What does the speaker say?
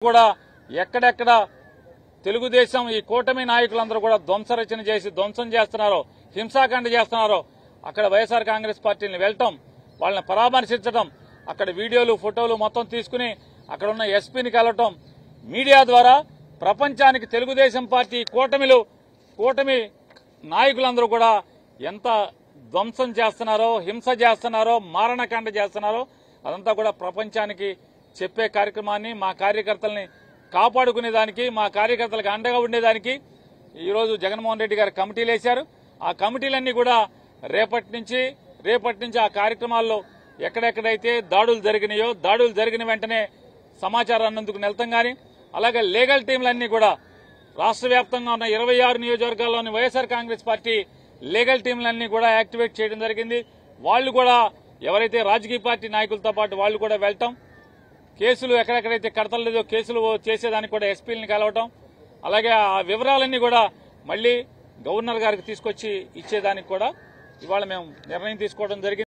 కూడా ఎక్కడెక్కడ తెలుగుదేశం ఈ కూటమి నాయకులందరూ కూడా ధ్వంసరచన చేసి ధ్వంసం చేస్తున్నారో, హింసాకాండ చేస్తున్నారో అక్కడ వైఎస్ఆర్ కాంగ్రెస్ పార్టీని వెళ్ళటం, వాళ్ళని పరామర్శించడం, అక్కడ వీడియోలు ఫోటోలు మొత్తం తీసుకుని అక్కడ ఉన్న ఎస్పీని కలవటం, మీడియా ద్వారా ప్రపంచానికి తెలుగుదేశం పార్టీ కూటమి నాయకులందరూ కూడా ఎంత ధ్వంసం చేస్తున్నారో, హింస చేస్తున్నారో, మారణకాండ చేస్తున్నారో అదంతా కూడా ప్రపంచానికి చెప్పే కార్యక్రమాన్ని, మా కార్యకర్తల్ని కాపాడుకునేదానికి, మా కార్యకర్తలకు అండగా ఉండేదానికి ఈరోజు జగన్మోహన్ రెడ్డి గారు కమిటీలు వేశారు. ఆ కమిటీలన్నీ కూడా రేపటి నుంచి ఆ కార్యక్రమాల్లో ఎక్కడెక్కడైతే దాడులు జరిగినాయో, దాడులు జరిగిన వెంటనే సమాచారాన్ని అందుకు వెళ్తాం. కానీ అలాగే లీగల్ టీంలన్నీ కూడా రాష్ట్ర వ్యాప్తంగా ఉన్న 26 నియోజకవర్గాల్లోని వైఎస్ఆర్ కాంగ్రెస్ పార్టీ లీగల్ టీంలన్నీ కూడా యాక్టివేట్ చేయడం జరిగింది. వాళ్లు కూడా ఎవరైతే రాజకీయ పార్టీ నాయకులతో పాటు వాళ్లు కూడా వెళ్తాం, కేసులు ఎక్కడెక్కడైతే కడతలేదో కేసులు చేసేదానికి కూడా ఎస్పీలని కలవటం, అలాగే ఆ వివరాలన్నీ కూడా మళ్లీ గవర్నర్ గారికి తీసుకొచ్చి ఇచ్చేదానికి కూడా ఇవాళ మేము నిర్ణయం తీసుకోవడం జరిగింది.